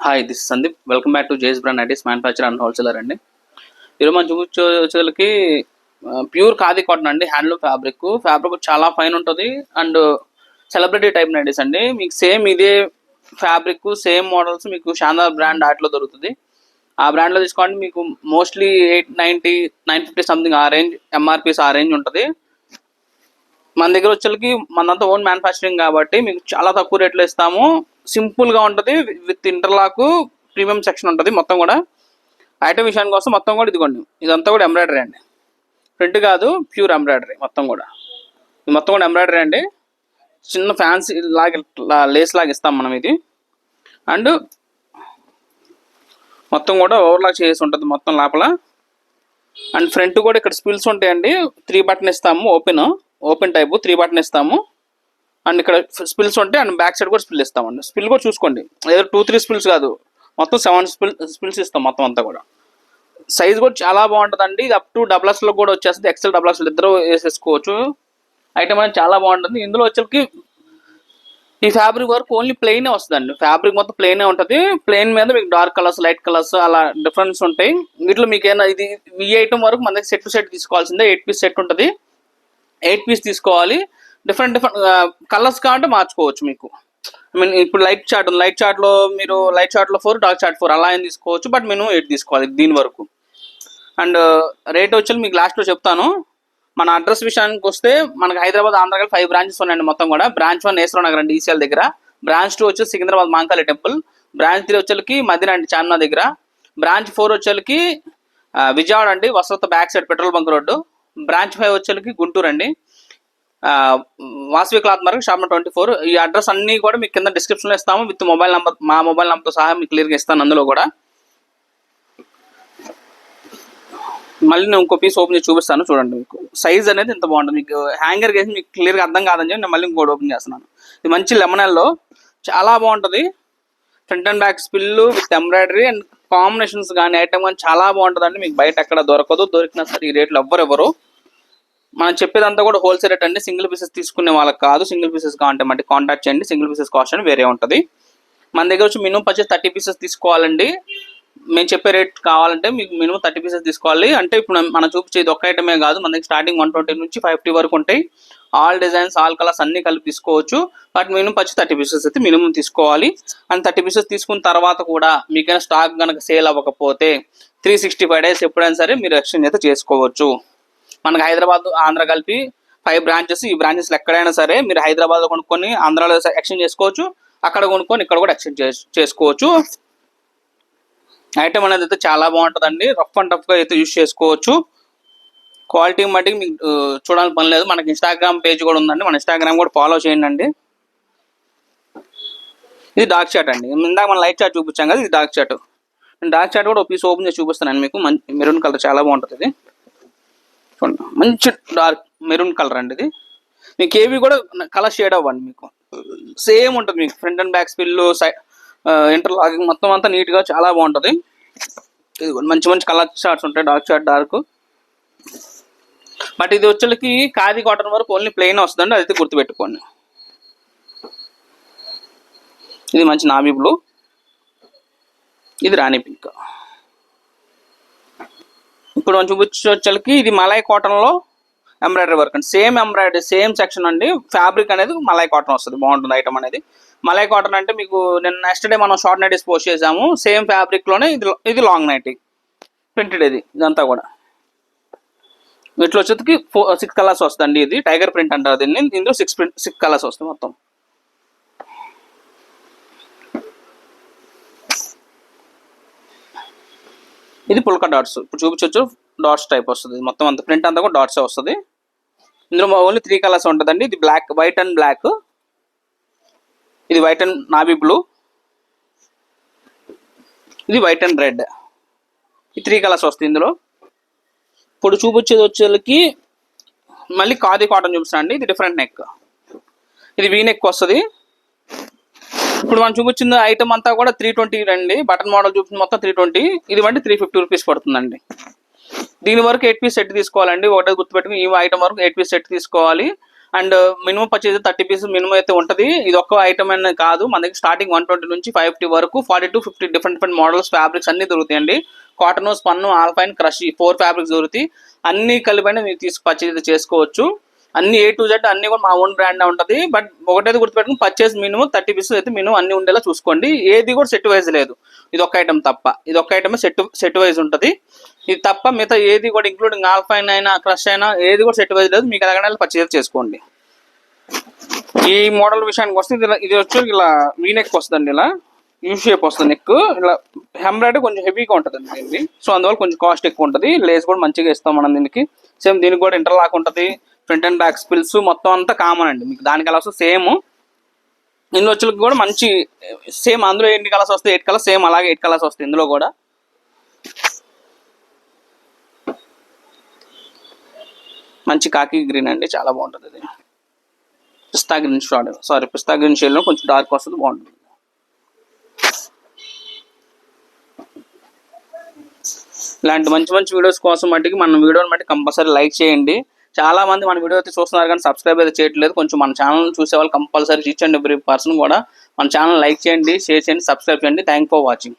Hi, this Sandeep. Welcome back to JS brand ITs manufacture and wholesaler అండి. ఈరోజు మనం చూపించేకి pure khadi cotton అండి, handloom fabric. చాలా ఫైన్ ఉంటుంది అండ్ సెలబ్రిటీ టైప్ నైటీస్ అండి. మీకు సేమ్ ఇదే ఫ్యాబ్రిక్ సేమ్ మోడల్స్ మీకు షాందార్ బ్రాండ్ ఆటలో దొరుకుతుంది. ఆ బ్రాండ్లో తీసుకోండి, మీకు మోస్ట్లీ 890 950 సంథింగ్ ఆ రేంజ్, ఎంఆర్పీస్ ఆ రేంజ్ ఉంటుంది. మన దగ్గర వచ్చేకి మనంతా ఓన్ మ్యానుఫ్యాక్చరింగ్ కాబట్టి మీకు చాలా తక్కువ రేట్లో ఇస్తాము. సింపుల్గా ఉంటుంది, విత్ ఇంటర్లాక్ ప్రీమియం సెక్షన్ ఉంటుంది. మొత్తం కూడా ఐటమ్ విషయానికి కోసం మొత్తం కూడా ఇదిగోండి, ఇదంతా కూడా ఎంబ్రాయిడరీ అండి. ప్రింట్ కాదు, ప్యూర్ ఎంబ్రాయిడరీ మొత్తం కూడా. మొత్తం కూడా ఎంబ్రాయిడరీ అండి. చిన్న ఫ్యాన్సీ లాగా లేస్ లాగా ఇస్తాం మనం ఇది. అండ్ మొత్తం కూడా ఓవర్లాక్ చేసి ఉంటుంది మొత్తం లోపల. అండ్ ఫ్రంట్ కూడా ఇక్కడ స్పిల్స్ ఉంటాయండి. 3 బటన్ ఇస్తాము, ఓపెన్ టైపు 3 బటన్ ఇస్తాము. అండ్ ఇక్కడ స్పిల్స్ ఉంటాయి అండ్ బ్యాక్ సైడ్ కూడా స్పిల్ ఇస్తామండి. స్పిల్ కూడా చూసుకోండి, ఏదో 2-3 స్పిల్స్ కాదు, మొత్తం 7 స్పిల్స్ ఇస్తాం మొత్తం అంతా కూడా. సైజ్ కూడా చాలా బాగుంటుందండి. ఇది అప్ టు XXL లో కూడా వచ్చేస్తుంది. XL XXL ఇద్దరు వేసేసుకోవచ్చు. ఐటమ్ అనేది చాలా బాగుంటుంది. ఇందులో వచ్చేకి ఈ ఫ్యాబ్రిక్ వర్క్ ఓన్లీ ప్లెయినే వస్తుందండి. ఫ్యాబ్రిక్ మొత్తం ప్లెయినే ఉంటుంది. ప్లెయిన్ మీద మీకు డార్క్ కలర్స్, లైట్ కలర్స్ అలా డిఫరెన్స్ ఉంటాయి. వీటిలో మీకు ఏమైనా ఇది ఈ ఐటమ్ వరకు మన దగ్గర సెట్ టు సెట్ తీసుకోవాల్సిందే. 8 పీస్ సెట్ ఉంటుంది. 8 పీస్ తీసుకోవాలి. డిఫరెంట్ కలర్స్ కావాలంటే మార్చుకోవచ్చు మీకు. ఐ మీన్ ఇప్పుడు లైట్ చార్ట్లో మీరు లైట్ చార్ట్లో 4, డార్క్ చార్ట్ 4 అలా ఏం తీసుకోవచ్చు. బట్ మినిమం 8 తీసుకోవాలి దీని వరకు. అండ్ రేట్ వచ్చి మీకు లాస్ట్లో చెప్తాను. మన అడ్రస్ విషయానికి వస్తే మనకి హైదరాబాద్, ఆంధ్రలో 5 బ్రాంచెస్ ఉన్నాయండి మొత్తం కూడా. బ్రాంచ్ 1 నేసరావు నగర్ అండి, ఈసీఎల్ దగ్గర. బ్రాంచ్ 2 వచ్చి సికింద్రాబాద్ మాంకాళి టెంపుల్. బ్రాంచ్ 3 వచ్చేకి మదీనా అండి, చార్మినార్ దగ్గర. బ్రాంచ్ 4 వచ్చేకి విజయవాడ అండి, Vasantha back side petrol bunk road. Branch 5 వచ్చేకి గుంటూరు అండి, Vasavi cloth market, shop number 24. ఈ అడ్రస్ అన్ని కూడా మీకు కింద డిస్క్రిప్షన్లో ఇస్తాము, విత్ మొబైల్ నెంబర్, మా మొబైల్ నెంబర్తో సహా మీకు క్లియర్గా ఇస్తాను అందులో కూడా. మళ్ళీ నేను ఇంకో పీస్ ఓపెన్ చేసి చూపిస్తాను చూడండి. మీకు సైజ్ అనేది ఇంత బాగుంటుంది. మీకు హ్యాంగర్ వేసి మీకు క్లియర్గా అర్థం కాదని చెప్పి నేను మళ్ళీ ఇంకోటి ఓపెన్ చేస్తున్నాను. ఇది మంచి లెమనల్లో చాలా బాగుంటుంది. Front and back spill with embroidery and combinations కానీ ఐటమ్ కానీ చాలా బాగుంటుందండి. మీకు బయట ఎక్కడ దొరకదు, దొరికినా సరే ఈ రేట్లు ఎవ్వరు. మనం చెప్పేదంతా కూడా హోల్సేల్ రేట్ అండి. సింగిల్ పీసెస్ తీసుకునే వాళ్ళకి కాదు. సింగిల్ పీసెస్ కావాలంటే మళ్ళీ కాంటాక్ట్ చేయండి. సింగిల్ పీసెస్ కాస్ట్ అని వేరే ఉంటుంది. మన దగ్గర వచ్చి మినిమం పర్చేస్ 30 పీసెస్ తీసుకోవాలండి. మేము చెప్పే రేట్ కావాలంటే మీకు మినిమం 30 పీసెస్ తీసుకోవాలి. అంటే ఇప్పుడు మనం చూపించేది ఒక్క ఐటమే కాదు, మన దగ్గర స్టార్టింగ్ 120 నుంచి 50 వరకు ఉంటాయి. ఆల్ డిజైన్స్, ఆల్ కలర్స్ అన్ని కలిపి తీసుకోవచ్చు. బట్ మినిమం పర్చేస్ 30 పీసెస్ అయితే మినిమం తీసుకోవాలి. అండ్ 30 పీసెస్ తీసుకున్న తర్వాత కూడా మీకైనా స్టాక్ కనుక సేల్ అవ్వకపోతే 365 డేస్ ఎప్పుడైనా సరే మీరు ఎక్స్చేంజ్ అయితే చేసుకోవచ్చు. మనకి హైదరాబాద్, ఆంధ్ర కలిపి 5 బ్రాంచెస్. ఈ బ్రాంచెస్లో ఎక్కడైనా సరే మీరు హైదరాబాద్లో కొనుక్కొని ఆంధ్రాలో ఎక్స్చేంజ్ చేసుకోవచ్చు, అక్కడ కొనుక్కొని ఇక్కడ కూడా ఎక్స్చేంజ్ చేసుకోవచ్చు. ఐటమ్ అనేది అయితే చాలా బాగుంటుందండి. రఫ్ అండ్ టఫ్గా అయితే యూజ్ చేసుకోవచ్చు. క్వాలిటీ మట్టికి మీకు చూడాల్సిన పని లేదు. మనకి ఇన్స్టాగ్రామ్ పేజ్ కూడా ఉందండి, మన ఇన్స్టాగ్రామ్ కూడా ఫాలో చేయండి. ఇది డార్క్ చార్ట్ అండి. ఇందాక మనం లైట్ చార్ట్ చూపించాం కదా, ఇది డార్క్ చార్ట్. డార్క్ చార్ట్ కూడా ఒక పీస్ ఓపెన్ చేసి చూపిస్తాను మీకు. మెరూన్ కలర్ చాలా బాగుంటుంది. ఇది మంచి డార్క్ మెరూన్ కలర్ అండి. ఇది మీకు ఏవి కూడా కలర్ షేడ్ అవ్వండి, మీకు సేమ్ ఉంటుంది. మీకు front and back spill, interlocking మొత్తం అంతా నీట్గా చాలా బాగుంటుంది. ఇది మంచి కలర్ షార్ట్స్ ఉంటాయి, డార్క్ షార్ట్, డార్క్. బట్ ఇది వచ్చేకి ఖాదీ కాటన్ వరకు ఓన్లీ ప్లెయిన్ వస్తుందండి, అదైతే గుర్తుపెట్టుకోండి. ఇది మంచి నావీ బ్లూ, ఇది రాణి పింక్. ఇప్పుడు మనం చూపించొచ్చేకి ఇది మలై కాటన్లో ఎంబ్రాయిడరీ వర్క్ అండి. సేమ్ ఎంబ్రాయిడరీ, సేమ్ సెక్షన్ అండి. ఫ్యాబ్రిక్ అనేది మలై కాటన్ వస్తుంది, బాగుంటుంది ఐటమ్ అనేది. మలై కాటన్ అంటే మీకు నేను నెక్స్ట్ డే మనం షార్ట్ నైటీస్ పోస్ట్ చేసాము. సేమ్ ఫ్యాబ్రిక్లోనే ఇది లాంగ్ నైటీ ప్రింటెడ్. ఇదంతా కూడా వీటిలో వచ్చేకి 6 కలర్స్ వస్తుందండి. ఇది టైగర్ ప్రింట్ అంటారు దీన్ని. ఇందులో 6 కలర్స్ వస్తాయి మొత్తం. ఇది పుల్కా డాట్స్. ఇప్పుడు చూపించవచ్చు, డాట్స్ టైప్ వస్తుంది మొత్తం అంతా. ప్రింట్ అంతా కూడా డాట్సే వస్తుంది. ఇందులో ఓన్లీ 3 కలర్స్ ఉంటుందండి. ఇది బ్లాక్, వైట్ అండ్ బ్లాక్. ఇది వైట్ అండ్ నావీ బ్లూ. ఇది వైట్ అండ్ రెడ్. ఈ 3 కలర్స్ వస్తాయి ఇందులో. ఇప్పుడు చూపించేది వచ్చేకి మళ్ళీ ఖాదీ కాటన్ చూపిస్తాను అండి. ఇది డిఫరెంట్ నెక్, ఇది వీ నెక్ వస్తుంది. ఇప్పుడు మనం చూపించిన ఐటమ్ అంతా కూడా 320 అండి. బటన్ మోడల్ చూపించింది మొత్తం 320. ఇది అంటే 350 రూపీస్ పడుతుందండి. దీని వరకు 8 పీస్ సెట్ తీసుకోవాలండి. ఒకటే గుర్తుపెట్టుకుని ఈ ఐటమ్ వరకు 8 పీస్ సెట్ తీసుకోవాలి. And minimum purchase 30 pieces minimum అయితే ఉంటుంది. ఇది ఒక్క ఐటమ్ అనేది కాదు, మన దగ్గర స్టార్టింగ్ 120 నుంచి 550 వరకు 40 to 50 డిఫరెంట్ మోడల్స్ ఫ్యాబ్రిక్స్ అన్ని దొరుకుతాయండి. Cotton, spun, alpine, crush 4 fabrics దొరుకుతాయి. అన్ని కలిపైన మీరు తీసుకు పర్చేజ్ చేసుకోవచ్చు. అన్ని A to Z అన్ని కూడా మా ఓన్ బ్రాండ్ ఉంటుంది. బట్ ఒకటైతే గుర్తుపెట్టుకుని పర్చేజ్ మినిమం 30 పీసెస్ అయితే మినిమం అన్ని ఉండేలా చూసుకోండి. ఏది కూడా సెట్ వైజ్ లేదు, ఇది ఒక్క ఐటమ్ తప్ప. ఇది ఒక్క ఐటమ్ సెట్ వైజ్ ఉంటుంది. ఇది తప్ప మిగతా ఏది కూడా ఇంక్లూడింగ్ ఆల్ఫైన్ అయినా క్రష్ అయినా ఏది కూడా సెట్ వైజ్ లేదు. మీకు ఎలాగైనా పర్చేజ్ చేసుకోండి. ఈ మోడల్ విషయానికి వస్తే ఇది వచ్చి ఇలా వీనెక్ వస్తుందండి, ఇలా యూ షేప్ వస్తుంది నెక్. ఇలా ఎంబ్రాయిడరీ కొంచెం హెవీగా ఉంటుందండి దీనికి, సో అందువల్ల కొంచెం కాస్ట్ ఎక్కువ ఉంటుంది. లేస్ కూడా మంచిగా ఇస్తాం మనం దీనికి. సేమ్ దీనికి కూడా ఇంటర్లాక్ ఉంటుంది. ఫ్రంట్ అండ్ బ్యాక్ స్పిల్స్ మొత్తం అంతా కామన్ అండి. మీకు దానికి ఎలా వస్తుంది సేమ్ ఇందులో వచ్చి కూడా మంచి సేమ్. అందులో ఎన్ని కలర్స్ వస్తాయి 8 కలర్స్, సేమ్ అలాగే 8 కలర్స్ వస్తాయి ఇందులో కూడా. మంచి కాకి గ్రీన్ అండి, చాలా బాగుంటుంది. ఇది పిస్తా గ్రీన్ పిస్తా గ్రీన్ షేడ్లో కొంచెం డార్క్ వస్తుంది, బాగుంటుంది. ఇలాంటి మంచి మంచి వీడియోస్ కోసం మట్టికి మన వీడియోని బట్టి కంపల్సరీ లైక్ చేయండి. చాలా మంది మన వీడియో అయితే చూస్తున్నారు కానీ సబ్స్క్రైబ్ అయితే చేయట్లేదు. కొంచెం మన ఛానల్ చూసే వాళ్ళు compulsory each and every person కూడా మన ఛానల్ లైక్ చేయండి, షేర్ చేయండి, సబ్స్క్రైబ్ చేయండి. Thank for watching.